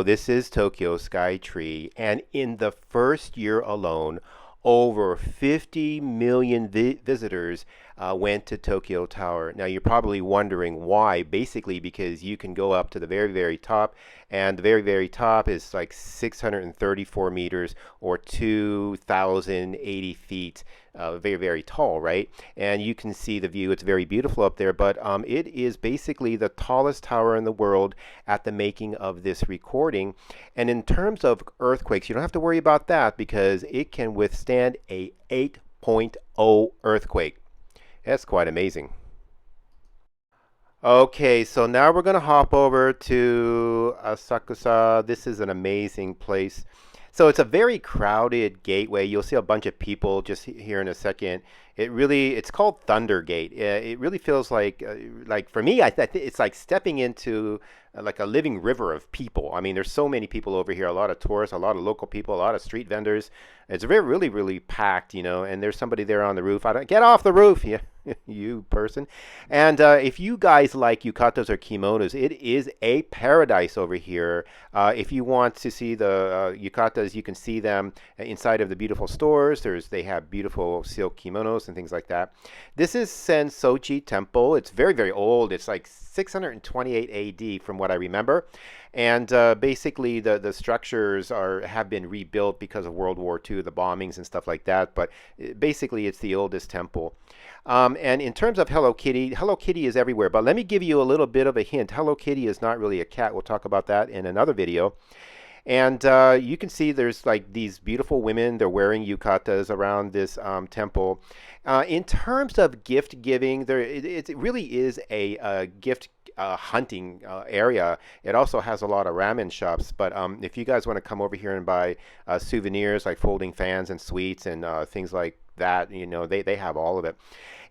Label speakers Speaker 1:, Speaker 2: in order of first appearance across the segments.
Speaker 1: This is Tokyo Skytree, and in the first year alone, over 50 million visitors went to Tokyo Tower. Now you're probably wondering why. Basically, because you can go up to the very, very top, and the very, very top is like 634 meters or 2,080 feet. Very, very tall, right? And you can see the view. It's very beautiful up there, but it is basically the tallest tower in the world at the making of this recording. And in terms of earthquakes, you don't have to worry about that because it can withstand a 8.0 earthquake. That's quite amazing. Okay, so now we're going to hop over to Asakusa. This is an amazing place. So it's a very crowded gateway. You'll see a bunch of people just here in a second. It's called Thunder Gate. It really feels like for me, I think it's like stepping into like a living river of people. I mean, there's so many people over here, a lot of tourists, a lot of local people, a lot of street vendors. It's very, really, really packed, and there's somebody there on the roof. I don't get off the roof, yeah, you person. And if you guys like yukatas or kimonos, it is a paradise over here. If you want to see the yukatas, you can see them inside of the beautiful stores. They have beautiful silk kimonos and things like that. This is Sensoji Temple. It's very, very old. It's like 628 AD from what I remember. And basically the structures have been rebuilt because of World War II, the bombings and stuff like that. But basically it's the oldest temple. And in terms of Hello Kitty is everywhere. But let me give you a little bit of a hint. Hello Kitty is not really a cat. We'll talk about that in another video. And you can see there's like these beautiful women. They're wearing yukatas around this temple. In terms of gift giving, it really is a gift hunting area. It also has a lot of ramen shops. But if you guys want to come over here and buy souvenirs like folding fans and sweets and things like that, they have all of it.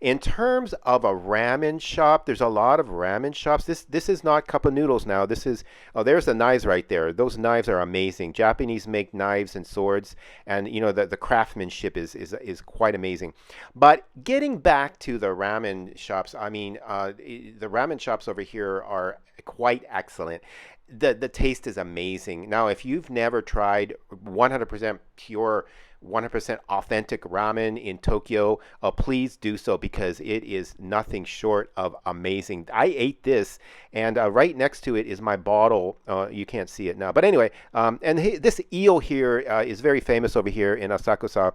Speaker 1: In terms of a ramen shop, there's a lot of ramen shops. This is not cup of noodles now. This is, oh, there's the knives right there. Those knives are amazing. Japanese make knives and swords, and the craftsmanship is quite amazing. But getting back to the ramen shops, I mean, the ramen shops over here are quite excellent. The taste is amazing. Now, if you've never tried 100% pure 100% authentic ramen in Tokyo, please do so because it is nothing short of amazing. I ate this, and right next to it is my bottle. You can't see it now, but anyway, and this eel here is very famous over here in Asakusa.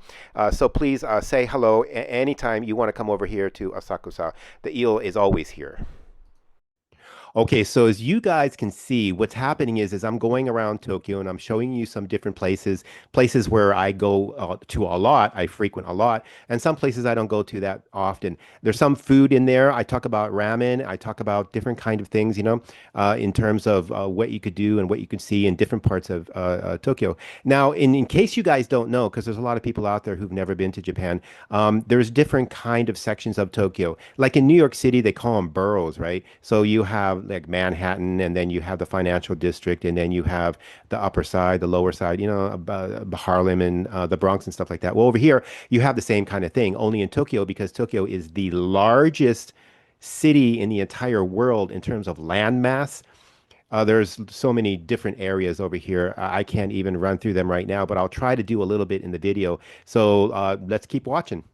Speaker 1: So please say hello anytime you want to come over here to Asakusa. The eel is always here. Okay, so as you guys can see, what's happening is I'm going around Tokyo and I'm showing you some different places where I go to a lot, I frequent a lot, and some places I don't go to that often. There's some food in there. I talk about ramen. I talk about different kind of things, in terms of what you could do and what you could see in different parts of Tokyo. Now, in case you guys don't know, because there's a lot of people out there who've never been to Japan, there's different kind of sections of Tokyo. Like in New York City, they call them boroughs, right? So you have like Manhattan, and then you have the financial district, and then you have the upper side, the lower side, Harlem and the Bronx and stuff like that. Well, over here, you have the same kind of thing, only in Tokyo, because Tokyo is the largest city in the entire world in terms of land mass. There's so many different areas over here. I can't even run through them right now, but I'll try to do a little bit in the video. So let's keep watching.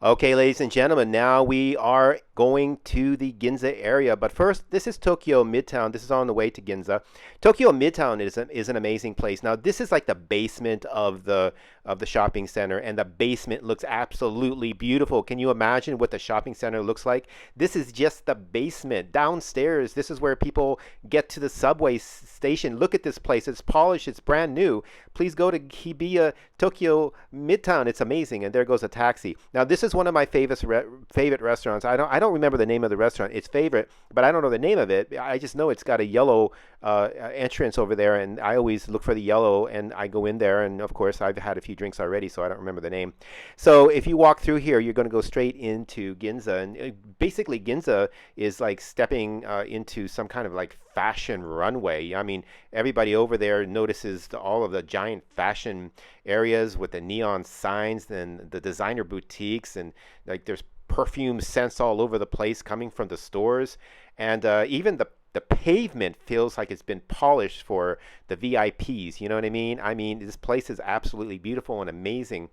Speaker 1: Okay, ladies and gentlemen, now we are going to the Ginza area. But first, this is Tokyo Midtown. This is on the way to Ginza. Tokyo Midtown is an amazing place. Now, this is like the basement of the shopping center, and the basement looks absolutely beautiful. Can you imagine what the shopping center looks like? This is just the basement. Downstairs, this is where people get to the subway station. Look at this place. It's polished. It's brand new. Please go to Hibiya, Tokyo Midtown. It's amazing. And there goes a taxi. Now, this is one of my favorite restaurants. I don't remember the name of the restaurant. It's favorite, but I don't know the name of it. I just know it's got a yellow entrance over there, and I always look for the yellow, and I go in there, and of course I've had a few drinks already, so I don't remember the name. So if you walk through here, you're going to go straight into Ginza, and basically Ginza is like stepping into some kind of like fashion runway. I mean, everybody over there notices all of the giant fashion areas with the neon signs and the designer boutiques, and like there's perfume scents all over the place coming from the stores, and even the pavement feels like it's been polished for the VIPs. You know what I mean? I mean, this place is absolutely beautiful and amazing.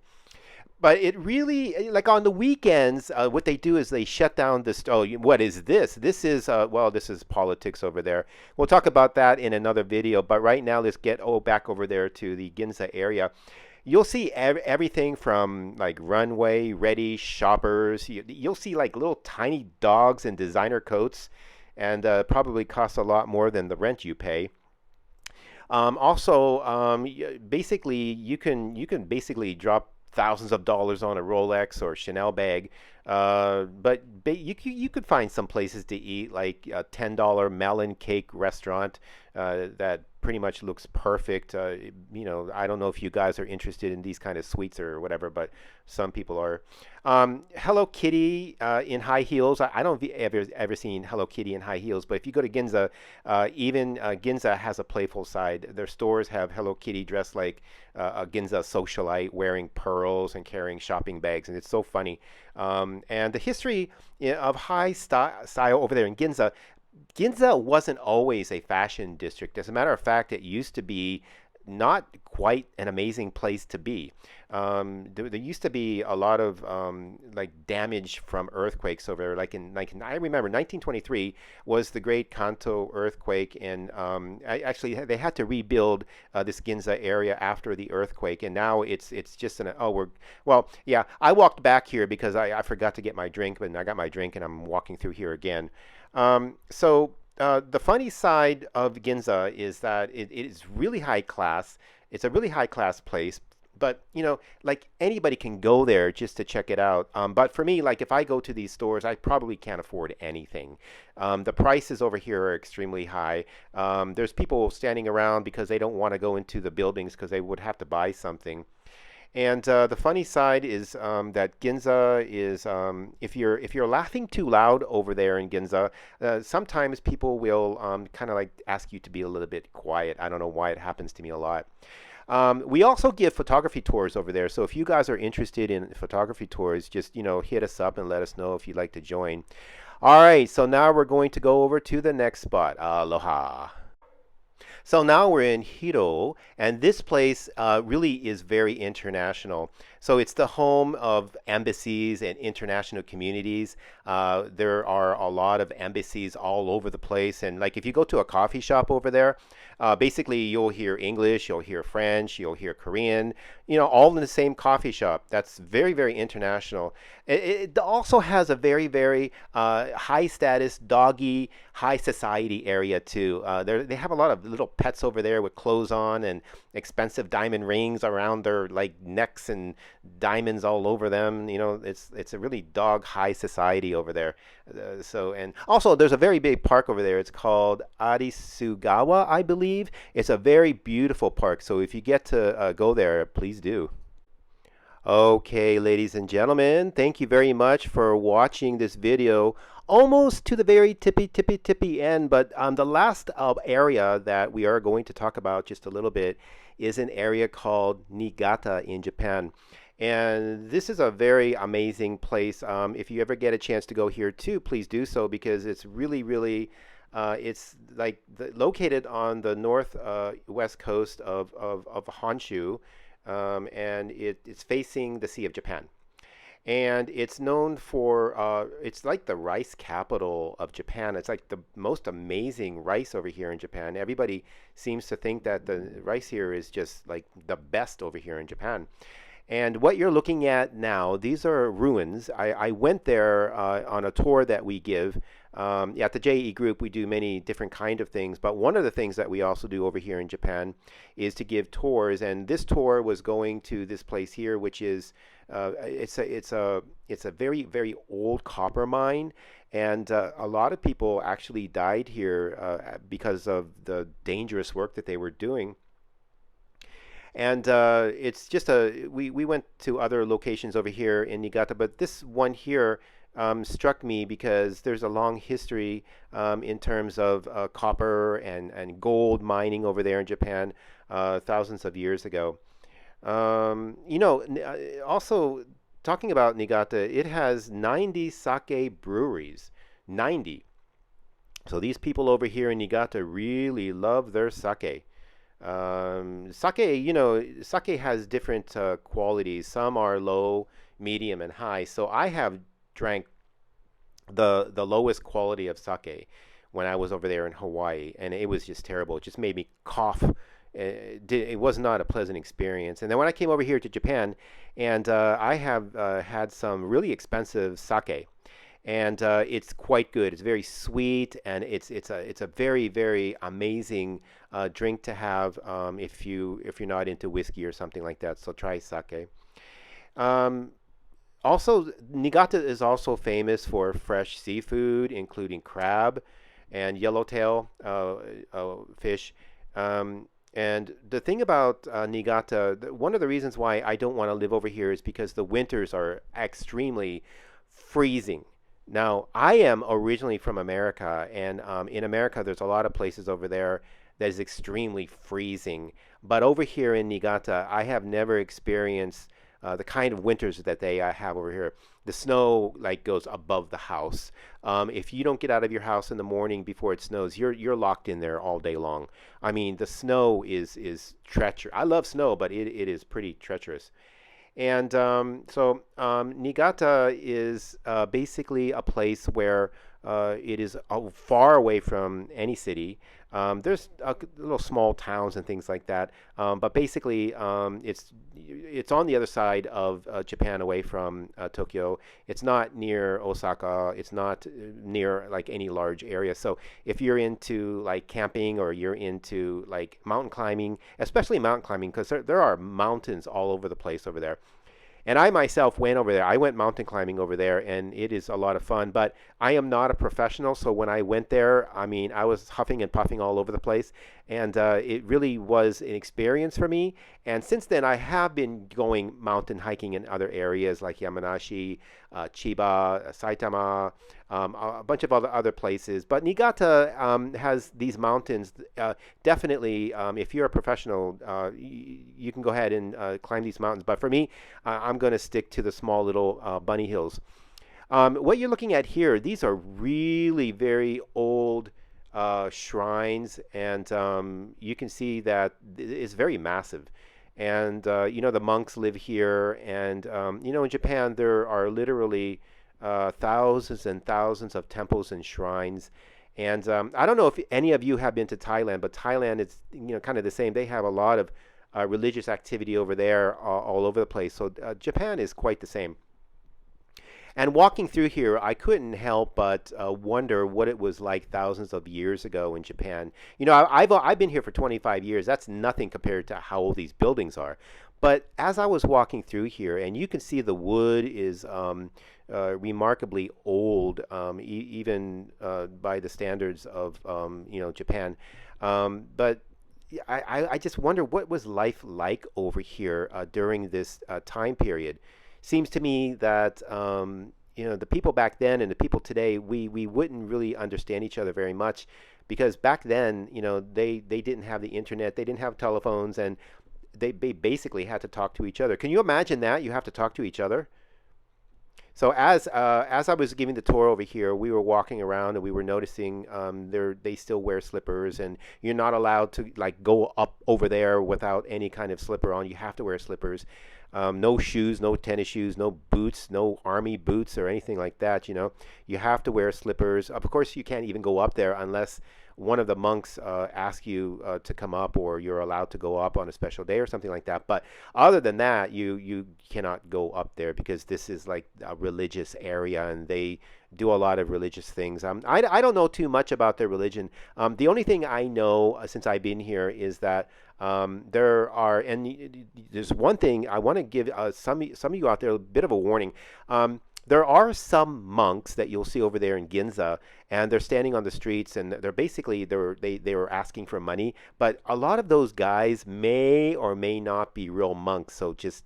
Speaker 1: But it really, like on the weekends, what they do is they shut down this. Oh, what is this? This is, well, this is politics over there. We'll talk about that in another video. But right now, let's get back over there to the Ginza area. You'll see everything from like runway ready shoppers. You'll see like little tiny dogs in designer coats, and probably cost a lot more than the rent you pay. Also, basically, you can basically drop thousands of dollars on a Rolex or Chanel bag, but you could find some places to eat, like a $10 melon cake restaurant that pretty much looks perfect. I don't know if you guys are interested in these kind of sweets or whatever, but some people are. Hello Kitty in high heels. I don't know if you ever seen Hello Kitty in high heels, but if you go to Ginza, even Ginza has a playful side. Their stores have Hello Kitty dressed like a Ginza socialite, wearing pearls and carrying shopping bags, and it's so funny. And the history of high style over there in Ginza. Ginza wasn't always a fashion district. As a matter of fact, it used to be not quite an amazing place to be. There used to be a lot of like damage from earthquakes over there. I remember 1923 was the Great Kanto earthquake, and actually they had to rebuild this Ginza area after the earthquake, and now it's just well, yeah. I walked back here because I forgot to get my drink, but I got my drink and I'm walking through here again. The funny side of Ginza is that it is really high class. It's a really high class place, but like anybody can go there just to check it out. But for me, like if I go to these stores, I probably can't afford anything. The prices over here are extremely high. There's people standing around because they don't want to go into the buildings because they would have to buy something. And the funny side is that Ginza is if you're laughing too loud over there in Ginza, sometimes people will kind of like ask you to be a little bit quiet. I don't know why it happens to me a lot. We also give photography tours over there. So if you guys are interested in photography tours, just hit us up and let us know if you'd like to join. All right, so now we're going to go over to the next spot. Aloha. So now we're in Hiro, and this place really is very international. So it's the home of embassies and international communities. There are a lot of embassies all over the place, and like if you go to a coffee shop over there, basically you'll hear English, you'll hear French, you'll hear Korean, all in the same coffee shop. That's very, very international. It also has a very, very high status, doggy, high society area too. They have a lot of little pets over there with clothes on and expensive diamond rings around their like necks and diamonds all over them. It's a really dog high society over there. And also there's a very big park over there. It's called Arisugawa, I believe. It's a very beautiful park. So if you get to go there, please do. Okay, ladies and gentlemen, thank you very much for watching this video almost to the very tippy end. But the last area that we are going to talk about just a little bit is an area called Niigata in Japan. And this is a very amazing place. If you ever get a chance to go here too, please do so, because it's really, really it's like located on the north west coast of Honshu, and it's facing the Sea of Japan. And it's known for, it's like the rice capital of Japan. It's like the most amazing rice over here in Japan. Everybody seems to think that the rice here is just like the best over here in Japan. And what you're looking at now, these are ruins. I went there on a tour that we give. At the TheJEGroup, we do many different kind of things, but one of the things that we also do over here in Japan is to give tours. And this tour was going to this place here, which is it's a very, very old copper mine, and a lot of people actually died here because of the dangerous work that they were doing. And it's just we went to other locations over here in Niigata, but this one here struck me because there's a long history in terms of copper and gold mining over there in Japan thousands of years ago. Also talking about Niigata, it has 90 sake breweries, 90. So these people over here in Niigata really love their sake. Sake, sake has different qualities. Some are low, medium, and high. So I have drank the lowest quality of sake when I was over there in Hawaii, and it was just terrible. It just made me cough. It was not a pleasant experience. And then when I came over here to Japan, and I have had some really expensive sake, and it's quite good. It's very sweet, and it's a very very amazing drink to have if you're not into whiskey or something like that. So try sake. Um, Also, Niigata is also famous for fresh seafood, including crab and yellowtail fish. And the thing about Niigata, one of the reasons why I don't want to live over here is because the winters are extremely freezing. Now, I am originally from America, and in America, there's a lot of places over there that is extremely freezing. But over here in Niigata, I have never experienced the kind of winters that they have over here. The snow like goes above the house. If you don't get out of your house in the morning before it snows, you're locked in there all day long. I mean, the snow is treacherous. I love snow, but it is pretty treacherous. And Niigata is basically a place where it is far away from any city. There's little small towns and things like that, but basically it's on the other side of Japan, away from Tokyo. It's not near Osaka. It's not near like any large area. So if you're into like camping, or you're into like mountain climbing, especially mountain climbing, because there are mountains all over the place over there. And I myself went over there. I went mountain climbing over there, and it is a lot of fun. But I am not a professional, so when I went there, I mean, I was huffing and puffing all over the place, and it really was an experience for me. And since then, I have been going mountain hiking in other areas like Yamanashi, Chiba, Saitama, a bunch of other places. But Niigata has these mountains. Definitely, if you're a professional, you can go ahead and climb these mountains. But for me, I'm going to stick to the small little bunny hills. What you're looking at here, these are really very old shrines, and you can see that it's very massive. And the monks live here, and in Japan there are literally thousands and thousands of temples and shrines. And I don't know if any of you have been to Thailand, but Thailand is kind of the same. They have a lot of religious activity over there, all over the place. So Japan is quite the same. And walking through here, I couldn't help but wonder what it was like thousands of years ago in Japan. I've been here for 25 years. That's nothing compared to how old these buildings are. But as I was walking through here, and you can see the wood is remarkably old, even by the standards of Japan. But I just wonder what was life like over here during this time period. Seems to me that the people back then and the people today, we wouldn't really understand each other very much, because back then, they didn't have the internet, they didn't have telephones, and they basically had to talk to each other. Can you imagine that? You have to talk to each other. So as I was giving the tour over here, we were walking around, and we were noticing they still wear slippers, and you're not allowed to like go up over there without any kind of slipper on. You have to wear slippers. No shoes, no tennis shoes, no boots, no army boots or anything like that. You have to wear slippers. Of course, you can't even go up there unless one of the monks asks you to come up, or you're allowed to go up on a special day or something like that. But other than that, you cannot go up there, because this is like a religious area, and they do a lot of religious things. I don't know too much about their religion. The only thing I know since I've been here is that there's one thing I want to give some of you out there a bit of a warning. There are some monks that you'll see over there in Ginza, and they're standing on the streets, and they were asking for money. But a lot of those guys may or may not be real monks, so just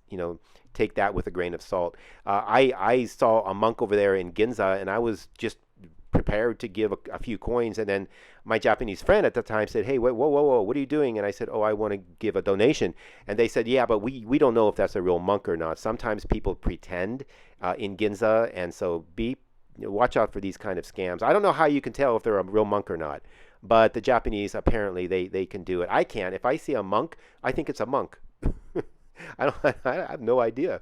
Speaker 1: take that with a grain of salt. I saw a monk over there in Ginza, and I was just prepared to give a few coins, and then my Japanese friend at the time said, "Hey, whoa, whoa, whoa, what are you doing?" And I said, "Oh, I want to give a donation." And they said, "Yeah, but we don't know if that's a real monk or not. Sometimes people pretend in Ginza, and so be watch out for these kind of scams. I don't know how you can tell if they're a real monk or not, but the Japanese apparently they can do it. I can't. If I see a monk, I think it's a monk. I don't. I have no idea.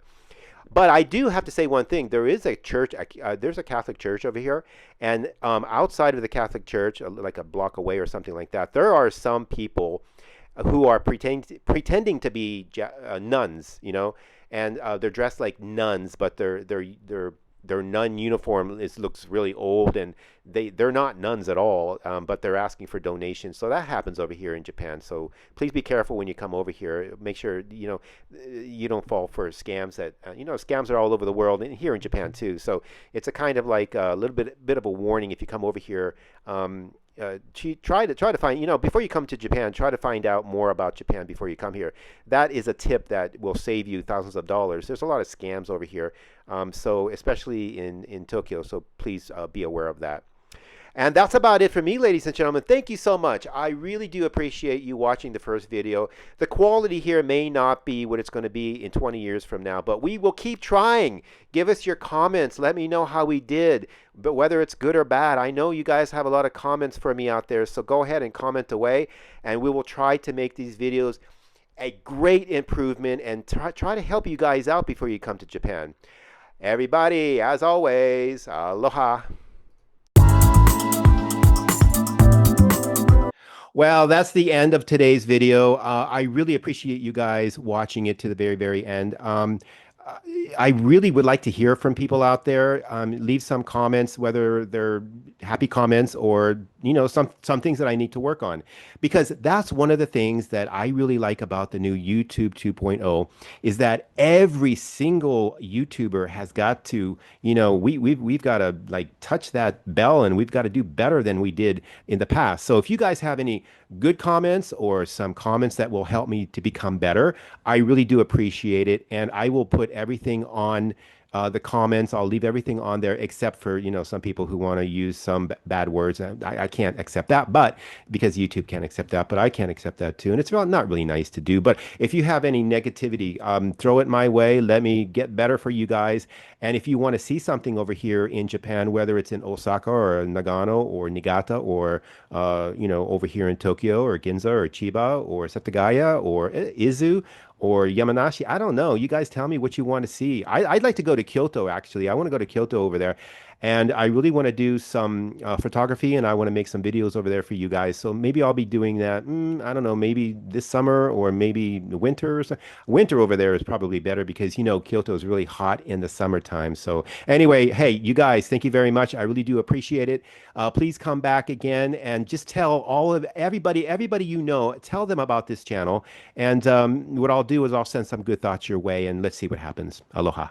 Speaker 1: But I do have to say one thing. There is a church. There's a Catholic church over here, and outside of the Catholic church, like a block away or something like that, there are some people who are pretending to be nuns, and they're dressed like nuns, but their nun uniform looks really old, and they're not nuns at all, but they're asking for donations. So that happens over here in Japan. So please be careful when you come over here. Make sure you don't fall for scams that scams are all over the world and here in Japan too. So it's a kind of like a little bit of a warning if you come over here. Try to find, before you come to Japan, try to find out more about Japan before you come here. That is a tip that will save you thousands of dollars. There's a lot of scams over here, so especially in Tokyo. So please be aware of that. And that's about it for me, ladies and gentlemen. Thank you so much. I really do appreciate you watching the first video. The quality here may not be what it's going to be in 20 years from now, but we will keep trying. Give us your comments. Let me know how we did, but whether it's good or bad. I know you guys have a lot of comments for me out there, so go ahead and comment away, and we will try to make these videos a great improvement and try to help you guys out before you come to Japan. Everybody, as always, aloha. Well, that's the end of today's video. I really appreciate you guys watching it to the very, very end. I really would like to hear from people out there. Leave some comments, whether they're happy comments or some things that I need to work on, because that's one of the things that I really like about the new YouTube 2.0 is that every single YouTuber has got to, we've got to like touch that bell, and we've got to do better than we did in the past. So if you guys have any good comments or some comments that will help me to become better, I really do appreciate it, and I will put everything on the comments. I'll leave everything on there except for, some people who want to use some bad words. I can't accept that, but because YouTube can't accept that, but I can't accept that too. And it's not really nice to do. But if you have any negativity, throw it my way. Let me get better for you guys. And if you want to see something over here in Japan, whether it's in Osaka or Nagano or Niigata or, over here in Tokyo or Ginza or Chiba or Setagaya or Izu, or Yamanashi. I don't know. You guys tell me what you want to see. I'd like to go to Kyoto, actually. I want to go to Kyoto over there. And I really want to do some photography, and I want to make some videos over there for you guys. So maybe I'll be doing that, I don't know, maybe this summer or maybe winter or so. Winter over there is probably better because, Kyoto is really hot in the summertime. So anyway, hey, you guys, thank you very much. I really do appreciate it. Please come back again and just tell everybody tell them about this channel. And what I'll do is I'll send some good thoughts your way, and let's see what happens. Aloha.